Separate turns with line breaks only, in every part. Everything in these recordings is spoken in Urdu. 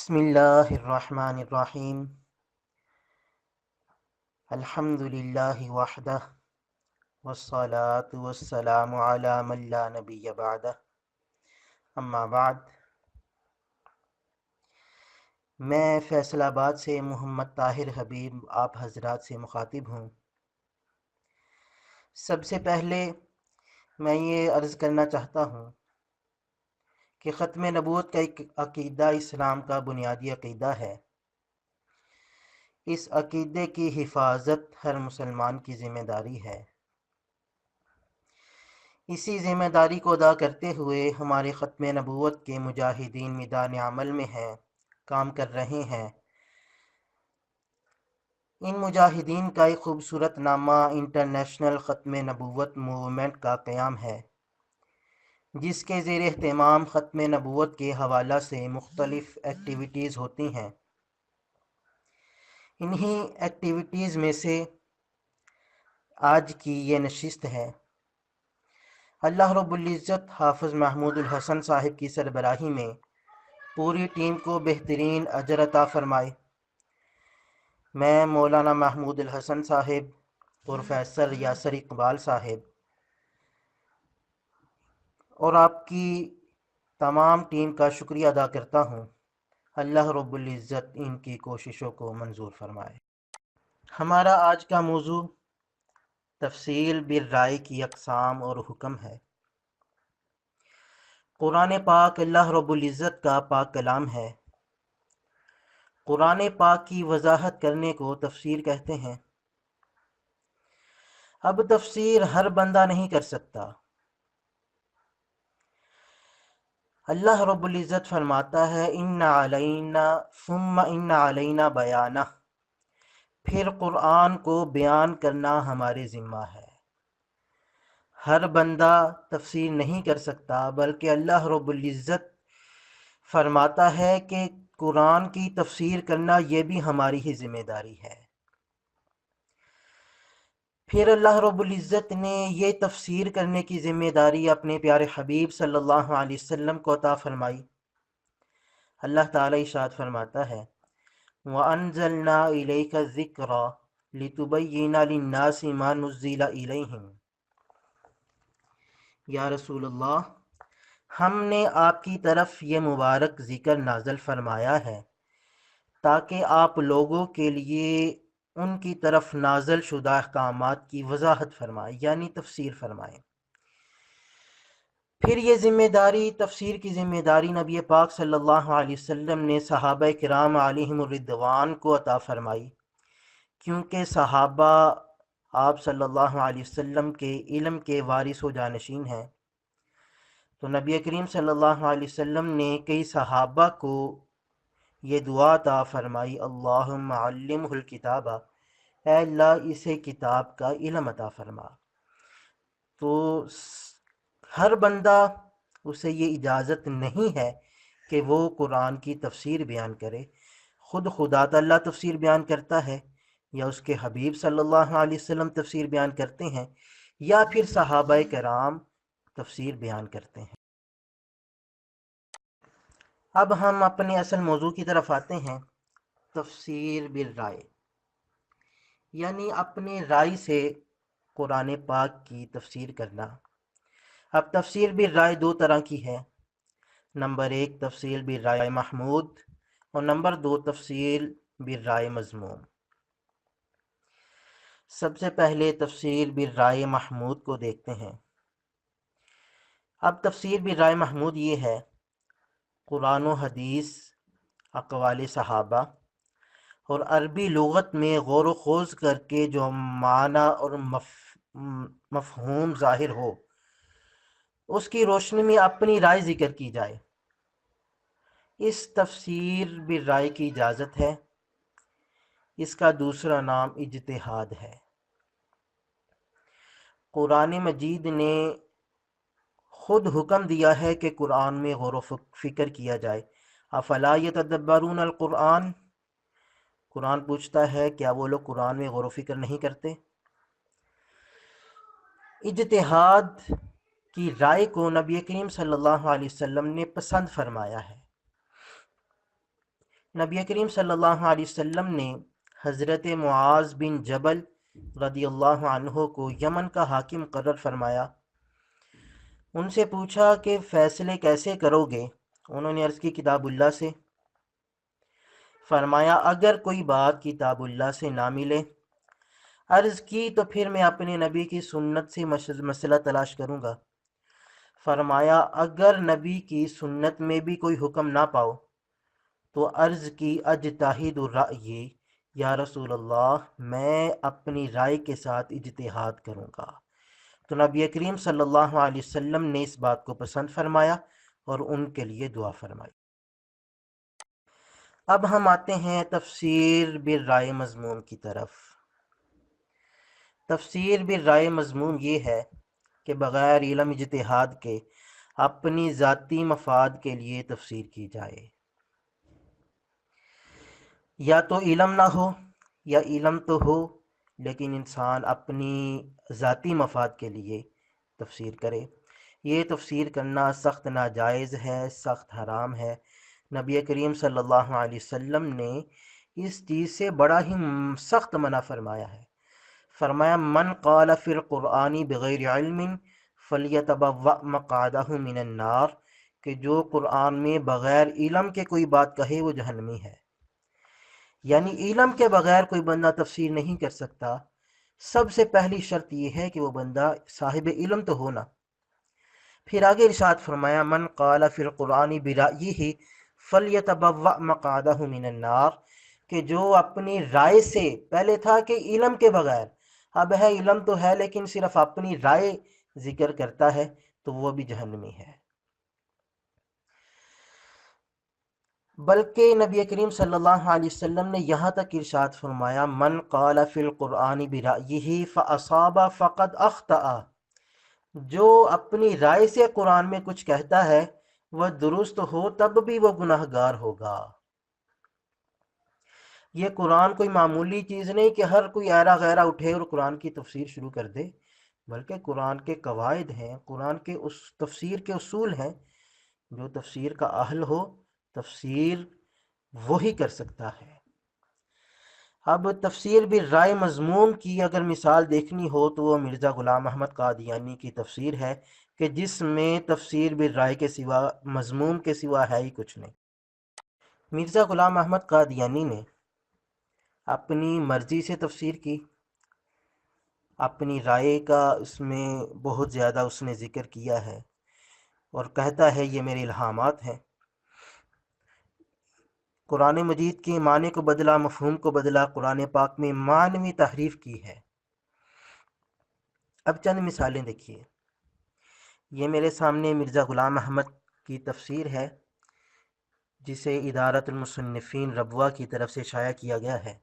بسم اللہ الرحمن الرحیم الحمد للہ وحدہ والصلاة والسلام علی من لا نبی بعدہ اما بعد۔ میں فیصل آباد سے محمد طاہر حبیب آپ حضرات سے مخاطب ہوں۔ سب سے پہلے میں یہ عرض کرنا چاہتا ہوں کہ ختم نبوت کا ایک عقیدہ اسلام کا بنیادی عقیدہ ہے۔ اس عقیدے کی حفاظت ہر مسلمان کی ذمہ داری ہے۔ اسی ذمہ داری کو ادا کرتے ہوئے ہمارے ختم نبوت کے مجاہدین میدان عمل میں ہیں، کام کر رہے ہیں۔ ان مجاہدین کا ایک خوبصورت نامہ انٹرنیشنل ختم نبوت موومنٹ کا قیام ہے، جس کے زیر اہتمام ختم نبوت کے حوالہ سے مختلف ایکٹیویٹیز ہوتی ہیں۔ انہی ایکٹیویٹیز میں سے آج کی یہ نشست ہے۔ اللہ رب العزت حافظ محمود الحسن صاحب کی سربراہی میں پوری ٹیم کو بہترین اجر عطا فرمائے۔ میں مولانا محمود الحسن صاحب، پروفیسر یاسر اقبال صاحب اور آپ کی تمام ٹیم کا شکریہ ادا کرتا ہوں۔ اللہ رب العزت ان کی کوششوں کو منظور فرمائے۔ ہمارا آج کا موضوع تفصیل بالرائے کی اقسام اور حکم ہے۔ قرآن پاک اللہ رب العزت کا پاک کلام ہے۔ قرآن پاک کی وضاحت کرنے کو تفسیر کہتے ہیں۔ اب تفسیر ہر بندہ نہیں کر سکتا۔ اللہ رب العزت فرماتا ہے ان علینا ثم ان علینا بیانہ، پھر قرآن کو بیان کرنا ہمارے ذمہ ہے۔ ہر بندہ تفسیر نہیں کر سکتا، بلکہ اللہ رب العزت فرماتا ہے کہ قرآن کی تفسیر کرنا یہ بھی ہماری ہی ذمہ داری ہے۔ پھر اللہ رب العزت نے یہ تفسیر کرنے کی ذمہ داری اپنے پیارے حبیب صلی اللہ علیہ وسلم کو عطا فرمائی۔ اللہ تعالی ارشاد فرماتا ہے وَأَنزَلْنَا إِلَيْكَ الذِّكْرَ لِتُبَيِّنَ لِلنَّاسِ مَا نُزِّلَ إِلَيْهِمْ۔ یا رسول اللہ، ہم نے آپ کی طرف یہ مبارک ذکر نازل فرمایا ہے تاکہ آپ لوگوں کے لیے ان کی طرف نازل شدہ احکامات کی وضاحت فرمائیں، یعنی تفسیر فرمائیں۔ پھر یہ ذمہ داری، تفسیر کی ذمہ داری نبی پاک صلی اللہ علیہ وسلم نے صحابہ کرام علیہم الرضوان کو عطا فرمائی، کیونکہ صحابہ آپ صلی اللہ علیہ وسلم کے علم کے وارث و جانشین ہیں۔ تو نبی کریم صلی اللہ علیہ وسلم نے کئی صحابہ کو یہ دعا عطا فرمائی اللہم علمہ الکتاب، اے اللہ اسے کتاب کا علم عطا فرما۔ تو ہر بندہ اسے یہ اجازت نہیں ہے کہ وہ قرآن کی تفسیر بیان کرے۔ خود خدا تعالیٰ تفسیر بیان کرتا ہے، یا اس کے حبیب صلی اللہ علیہ وسلم تفسیر بیان کرتے ہیں، یا پھر صحابہ کرام تفسیر بیان کرتے ہیں۔ اب ہم اپنے اصل موضوع کی طرف آتے ہیں، تفسیر بالرائے، یعنی اپنے رائے سے قرآن پاک کی تفسیر کرنا۔ اب تفسیر بالرائے دو طرح کی ہے۔ نمبر ایک تفسیر بالرائے محمود، اور نمبر دو تفسیر بالرائے مذموم۔ سب سے پہلے تفسیر بالرائے محمود کو دیکھتے ہیں۔ اب تفسیر بالرائے محمود یہ ہے، قرآن و حدیث، اقوال صحابہ اور عربی لغت میں غور و خوض کر کے جو معنی اور مفہوم ظاہر ہو، اس کی روشنی میں اپنی رائے ذکر کی جائے۔ اس تفسیر بالرائے کی اجازت ہے۔ اس کا دوسرا نام اجتہاد ہے۔ قرآن مجید نے خود حکم دیا ہے کہ قرآن میں غور و فکر کیا جائے۔ افلا یتدبرون القرآن، قرآن پوچھتا ہے کیا وہ لوگ قرآن میں غور و فکر نہیں کرتے؟ اجتہاد کی رائے کو نبی کریم صلی اللہ علیہ وسلم نے پسند فرمایا ہے۔ نبی کریم صلی اللہ علیہ وسلم نے حضرت معاذ بن جبل رضی اللہ عنہ کو یمن کا حاکم مقرر فرمایا۔ ان سے پوچھا کہ فیصلے کیسے کرو گے؟ انہوں نے عرض کی کتاب اللہ سے۔ فرمایا اگر کوئی بات کتاب اللہ سے نہ ملے، عرض کی تو پھر میں اپنے نبی کی سنت سے مسئلہ تلاش کروں گا۔ فرمایا اگر نبی کی سنت میں بھی کوئی حکم نہ پاؤ تو عرض کی اجتہد الرأی، یا رسول اللہ میں اپنی رائے کے ساتھ اجتہاد کروں گا۔ تو نبی کریم صلی اللہ علیہ وسلم نے اس بات کو پسند فرمایا اور ان کے لیے دعا فرمائی۔ اب ہم آتے ہیں تفسیر بالرائے مضمون کی طرف۔ تفسیر بالرائے مضمون یہ ہے کہ بغیر علم اجتہاد کے اپنی ذاتی مفاد کے لیے تفسیر کی جائے، یا تو علم نہ ہو یا علم تو ہو لیکن انسان اپنی ذاتی مفاد کے لیے تفسیر کرے۔ یہ تفسیر کرنا سخت ناجائز ہے، سخت حرام ہے۔ نبی کریم صلی اللہ علیہ وسلم نے اس چیز سے بڑا ہی سخت منع فرمایا ہے۔ فرمایا من قال فی القرآن بغیر علم فلیتبوأ مقعدہ من النار، کہ جو قرآن میں بغیر علم کے کوئی بات کہے وہ جہنمی ہے۔ یعنی علم کے بغیر کوئی بندہ تفسیر نہیں کر سکتا۔ سب سے پہلی شرط یہ ہے کہ وہ بندہ صاحب علم تو ہونا۔ پھر آگے ارشاد فرمایا من قال فی القرآن برأیہ فلیتبوأ مقعدہ من النار، کہ جو اپنی رائے سے، پہلے تھا کہ علم کے بغیر، اب ہے علم تو ہے لیکن صرف اپنی رائے ذکر کرتا ہے تو وہ بھی جہنمی ہے۔ بلکہ نبی کریم صلی اللہ علیہ وسلم نے یہاں تک ارشاد فرمایا من قال فی القرآن برأیہ فاصاب فقد اخطأ، جو اپنی رائے سے قرآن میں کچھ کہتا ہے وہ درست ہو تب بھی وہ گناہ گار ہوگا۔ یہ قرآن کوئی معمولی چیز نہیں کہ ہر کوئی ایرا غیرہ اٹھے اور قرآن کی تفسیر شروع کر دے، بلکہ قرآن کے قواعد ہیں، قرآن کے اس تفسیر کے اصول ہیں۔ جو تفسیر کا اہل ہو تفسیر وہی کر سکتا ہے۔ اب تفسیر بالرائے مضمون کی اگر مثال دیکھنی ہو تو وہ مرزا غلام احمد قادیانی کی تفسیر ہے کہ جس میں تفسیر بالرائے کے سوا، مضمون کے سوا ہے ہی کچھ نہیں۔ مرزا غلام احمد قادیانی نے اپنی مرضی سے تفسیر کی، اپنی رائے کا اس میں بہت زیادہ اس نے ذکر کیا ہے اور کہتا ہے یہ میرے الہامات ہیں۔ قرآن مجید کے معنی کو بدلا، مفہوم کو بدلا، قرآن پاک میں معنوی تحریف کی ہے۔ اب چند مثالیں دیکھیے۔ یہ میرے سامنے مرزا غلام احمد کی تفسیر ہے جسے ادارۃ المصنفین ربوہ کی طرف سے شائع کیا گیا ہے۔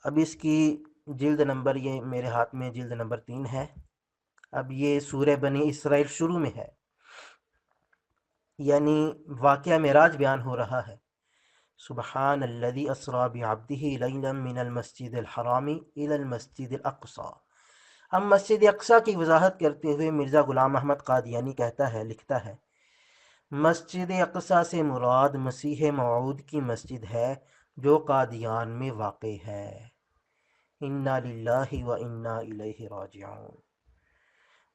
اب اس کی جلد نمبر، یہ میرے ہاتھ میں جلد نمبر 3 ہے۔ اب یہ سورہ بنی اسرائیل شروع میں ہے، یعنی واقعہ معراج بیان ہو رہا ہے۔ سبحان الذی اسریٰ بعبدہ لیلا من المسجد الحرام الی المسجد الاقصی۔ اب مسجد اقصی کی وضاحت کرتے ہوئے مرزا غلام احمد قادیانی کہتا ہے، لکھتا ہے مسجد اقصی سے مراد مسیح موعود کی مسجد ہے جو قادیان میں واقع ہے۔ انا للہ و انا الیہ راجعون۔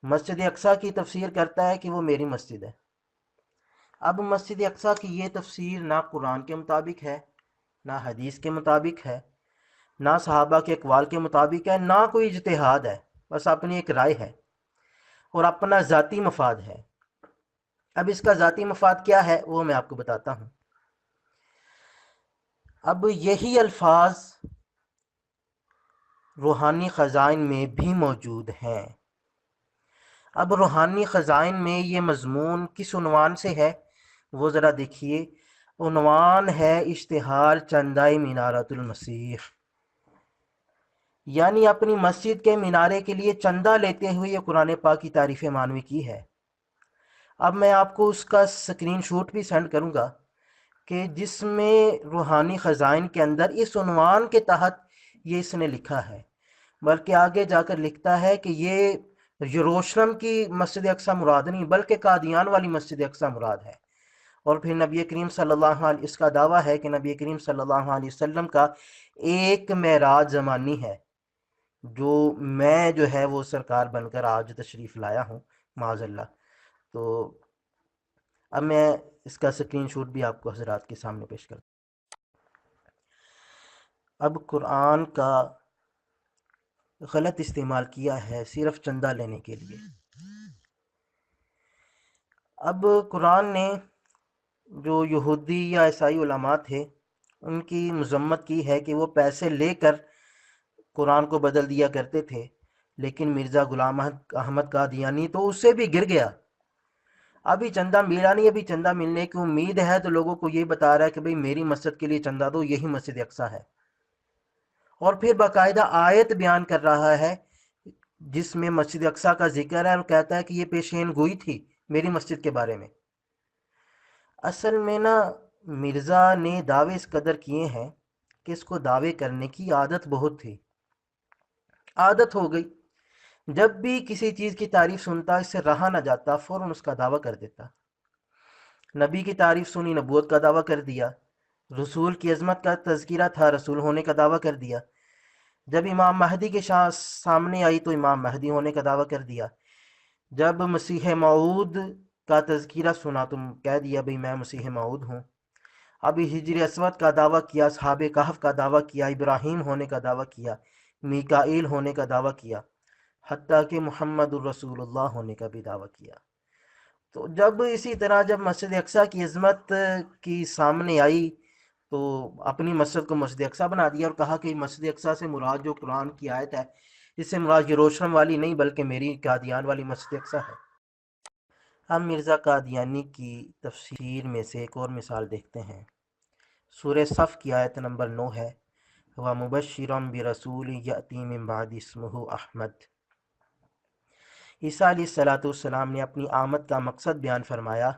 مسجد اقصی کی تفسیر کرتا ہے کہ وہ میری مسجد ہے۔ اب مسجد اقصی کی یہ تفسیر نہ قرآن کے مطابق ہے، نہ حدیث کے مطابق ہے، نہ صحابہ کے اقوال کے مطابق ہے، نہ کوئی اجتہاد ہے، بس اپنی ایک رائے ہے اور اپنا ذاتی مفاد ہے۔ اب اس کا ذاتی مفاد کیا ہے وہ میں آپ کو بتاتا ہوں۔ اب یہی الفاظ روحانی خزائن میں بھی موجود ہیں۔ اب روحانی خزائن میں یہ مضمون کس عنوان سے ہے وہ ذرا دیکھیے۔ عنوان ہے اشتہار چندہ مینارۃ المسیح، یعنی اپنی مسجد کے مینارے کے لیے چندہ لیتے ہوئے یہ قرآن پاک کی تعریف معنوی کی ہے۔ اب میں آپ کو اس کا سکرین شاٹ بھی سینڈ کروں گا کہ جس میں روحانی خزائن کے اندر اس عنوان کے تحت یہ اس نے لکھا ہے، بلکہ آگے جا کر لکھتا ہے کہ یہ یروشلم کی مسجد اقصی مراد نہیں بلکہ قادیان والی مسجد اقصی مراد ہے، اور پھر نبی کریم صلی اللہ علیہ اس کا دعویٰ ہے کہ نبی کریم صلی اللہ علیہ وسلم کا ایک معراج زمانی ہے، جو میں جو ہے وہ سرکار بن کر آج تشریف لایا ہوں معاذ اللہ۔ تو اب میں اس کا سکرین شاٹ بھی آپ کو حضرات کے سامنے پیش کرتا ہوں۔ اب قرآن کا غلط استعمال کیا ہے صرف چندہ لینے کے لیے۔ اب قرآن نے جو یہودی یا عیسائی علماء تھے ان کی مذمت کی ہے کہ وہ پیسے لے کر قرآن کو بدل دیا کرتے تھے، لیکن مرزا غلام احمد قادیانی تو اس سے بھی گر گیا۔ ابھی چندہ ملا نہیں، ابھی چندہ ملنے کی امید ہے تو لوگوں کو یہ بتا رہا ہے کہ بھئی میری مسجد کے لیے چندہ دو، یہی مسجد اقصیٰ ہے، اور پھر باقاعدہ آیت بیان کر رہا ہے جس میں مسجد اقصیٰ کا ذکر ہے، اور کہتا ہے کہ یہ پیشین گوئی تھی میری مسجد کے بارے میں۔ اصل میں نا مرزا نے دعوے اس قدر کیے ہیں کہ اس کو دعوے کرنے کی عادت بہت تھی، عادت ہو گئی، جب بھی کسی چیز کی تعریف سنتا اس سے رہا نہ جاتا، فوراً اس کا دعویٰ کر دیتا۔ نبی کی تعریف سنی، نبوت کا دعویٰ کر دیا، رسول کی عظمت کا تذکرہ تھا، رسول ہونے کا دعویٰ کر دیا، جب امام مہدی کے سامنے آئی تو امام مہدی ہونے کا دعویٰ کر دیا، جب مسیح موعود کا تذکرہ سنا تو کہہ دیا بھئی میں مسیح موعود ہوں۔ ابھی ہجر اسود کا دعویٰ کیا، اصحاب کہف کا دعویٰ کیا، ابراہیم ہونے کا دعویٰ کیا، میکائیل ہونے کا دعویٰ کیا، حتیٰ کہ محمد الرسول اللہ ہونے کا بھی دعویٰ کیا۔ تو جب اسی طرح جب مسجد اقصیٰ کی عظمت کی سامنے آئی تو اپنی مسجد کو مسجد اقصیٰ بنا دیا اور کہا کہ مسجد اقصیٰ سے مراد جو قرآن کی آیت ہے اس سے مراد یروشلم والی نہیں بلکہ میری قادیان والی مسجد اقصیٰ ہے۔ ہم مرزا قادیانی کی تفسیر میں سے ایک اور مثال دیکھتے ہیں۔ سورہ صف کی آیت نمبر 9 ہے، وَمُبَشِّرًا بِرَسُولٍ يَأْتِي مِن بَعْدِ اسْمُهُ احمد۔ عیسیٰ علیہ السلام نے اپنی آمد کا مقصد بیان فرمایا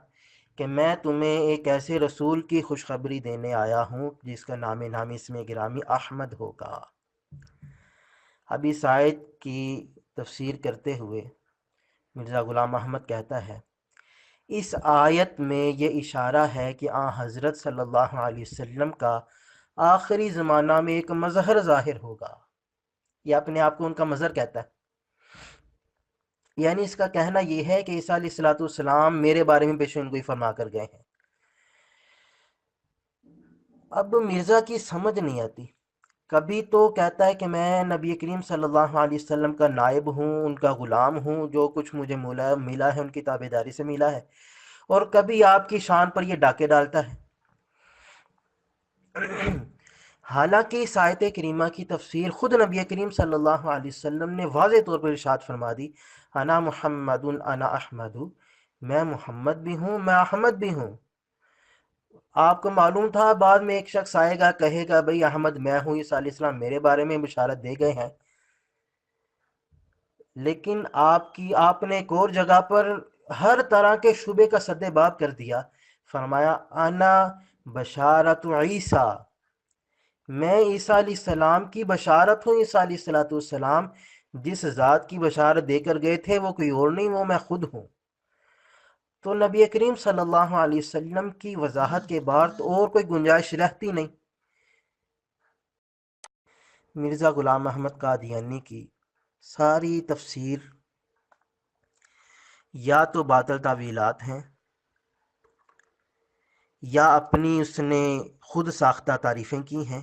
کہ میں تمہیں ایک ایسے رسول کی خوشخبری دینے آیا ہوں جس کا نام نامی اسم گرامی احمد ہوگا۔ اب اس آیت کی تفسیر کرتے ہوئے مرزا غلام احمد کہتا ہے اس آیت میں یہ اشارہ ہے کہ حضرت صلی اللہ علیہ وسلم کا آخری زمانہ میں ایک مظہر ظاہر ہوگا۔ یہ اپنے آپ کو ان کا مظہر کہتا ہے، یعنی اس کا کہنا یہ ہے کہ عیسیٰ علیہ السلام میرے بارے میں پیشین گوئی فرما کر گئے ہیں۔ اب مرزا کی سمجھ نہیں آتی، کبھی تو کہتا ہے کہ میں نبی کریم صلی اللہ علیہ وسلم کا نائب ہوں، ان کا غلام ہوں، جو کچھ مجھے ملا ہے ان کی تابعداری سے ملا ہے، اور کبھی آپ کی شان پر یہ ڈاکے ڈالتا ہے۔ حالانکہ اس آیت کریمہ کی تفسیر خود نبی کریم صلی اللہ علیہ وسلم نے واضح طور پر ارشاد فرما دی، انا محمد انا احمد، میں محمد بھی ہوں میں احمد بھی ہوں۔ آپ کو معلوم تھا بعد میں ایک شخص آئے گا کہے گا بھئی احمد میں ہوں، عیسیٰ علیہ السلام میرے بارے میں بشارت دے گئے ہیں، لیکن آپ نے ایک اور جگہ پر ہر طرح کے شبے کا سد باب کر دیا، فرمایا انا بشارت عیسیٰ، میں عیسیٰ علیہ السلام کی بشارت ہوں۔ عیسیٰ علیہ السلام جس ذات کی بشارت دے کر گئے تھے وہ کوئی اور نہیں، وہ میں خود ہوں۔ تو نبی کریم صلی اللہ علیہ وسلم کی وضاحت کے بعد اور کوئی گنجائش رہتی نہیں۔ مرزا غلام احمد قادیانی کی ساری تفسیر یا تو باطل تعویلات ہیں یا اپنی اس نے خود ساختہ تعریفیں کی ہیں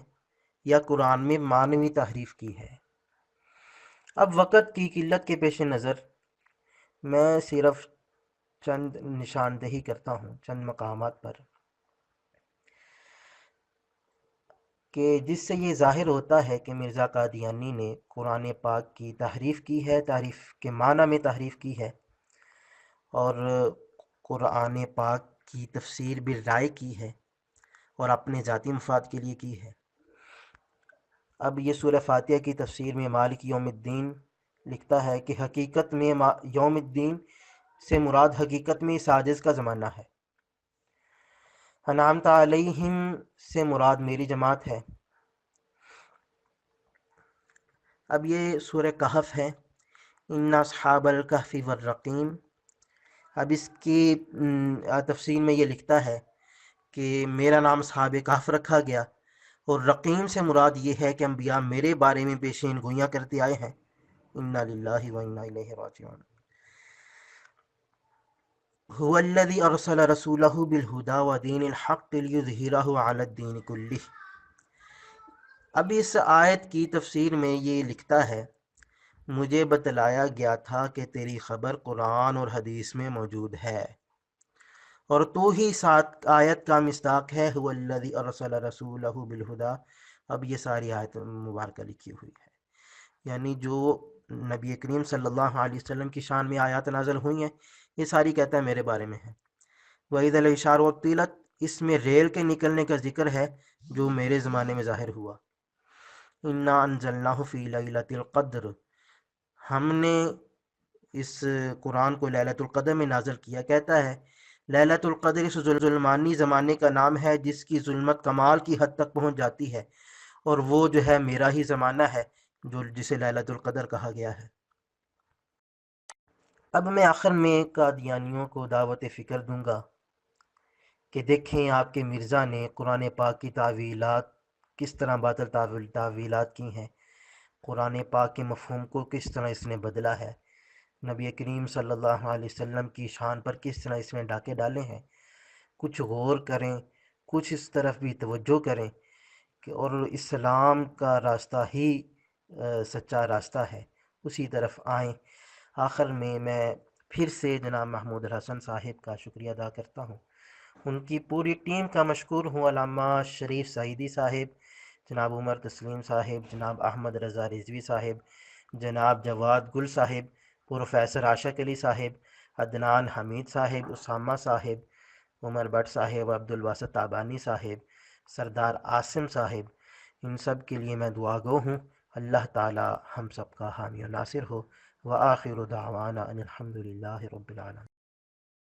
یا قرآن میں معنوی تحریف کی ہے۔ اب وقت کی قلت کے پیش نظر میں صرف چند نشاندہی کرتا ہوں چند مقامات پر کہ جس سے یہ ظاہر ہوتا ہے کہ مرزا قادیانی نے قرآن پاک کی تحریف کی ہے، تحریف کے معنی میں تحریف کی ہے، اور قرآن پاک کی تفسیر بالرائے کی ہے اور اپنے ذاتی مفاد کے لیے کی ہے۔ اب یہ سورہ فاتحہ کی تفسیر میں مالک یوم الدین لکھتا ہے کہ حقیقت میں یوم الدین سے مراد حقیقت میں اس عاجز کا زمانہ ہے، انعمت علیہم سے مراد میری جماعت ہے۔ اب یہ سورہ کہف ہے، ان اصحاب الکہف والرقیم۔ اب اس کی تفسیر میں یہ لکھتا ہے کہ میرا نام صحاب کہف رکھا گیا، اور رقیم سے مراد یہ ہے کہ انبیاء میرے بارے میں پیشین گوئیاں کرتے آئے ہیں۔ انا للہ و انا الیہ راجعون۔ هو الذی ارسل رسولہ بالہدی ودین الحق لیظہرہ علی الدین کلہ۔ اب اس آیت کی تفسیر میں یہ لکھتا ہے، مجھے بتلایا گیا تھا کہ تیری خبر قرآن اور حدیث میں موجود ہے، اور تو ہی ساتھ آیت کا مصداق ہے، هو الذی ارسل رسولہ بالہدی۔ اب یہ ساری آیت مبارکہ لکھی ہوئی ہے، یعنی جو نبی کریم صلی اللہ علیہ وسلم کی شان میں آیات نازل ہوئی ہیں، یہ ساری کہتا ہے میرے بارے میں ہے۔ وَإِذَا الْإِشَارُ وَالطِّلَت، اس میں ریل کے نکلنے کا ذکر ہے جو میرے زمانے میں ظاہر ہوا۔ اِنَّا أَنزَلْنَاهُ فِي لَيْلَةِ الْقَدْرِ، ہم نے اس قرآن کو لیلۃ القدر میں نازل کیا۔ کہتا ہے لیلۃ القدر اس ظلمانی زمانے کا نام ہے جس کی ظلمت کمال کی حد تک پہنچ جاتی ہے، اور وہ جو ہے میرا ہی زمانہ ہے جو جسے لیلۃ القدر کہا گیا ہے۔ اب میں آخر میں قادیانیوں کو دعوت فکر دوں گا کہ دیکھیں آپ کے مرزا نے قرآن پاک کی تعویلات کس طرح باطل تعویلات کی ہیں، قرآن پاک کے مفہوم کو کس طرح اس نے بدلا ہے، نبی کریم صلی اللہ علیہ وسلم کی شان پر کس طرح اس نے ڈاکے ڈالے ہیں۔ کچھ غور کریں، کچھ اس طرف بھی توجہ کریں کہ اور اسلام کا راستہ ہی سچا راستہ ہے، اسی طرف آئیں۔ آخر میں پھر سے جناب محمود الحسن صاحب کا شکریہ ادا کرتا ہوں، ان کی پوری ٹیم کا مشکور ہوں، علامہ شریف سعیدی صاحب، جناب عمر تسلیم صاحب، جناب احمد رضا رضوی صاحب، جناب جواد گل صاحب، پروفیسر عاشق علی صاحب، عدنان حمید صاحب، اسامہ صاحب، عمر بٹ صاحب، عبد الواسط تابانی صاحب، سردار عاصم صاحب، ان سب کے لیے میں دعا گو ہوں۔ اللہ تعالی ہم سب کا حامی و ناصر ہو۔ وآخر دعوانا ان الحمد للہ رب العالمین۔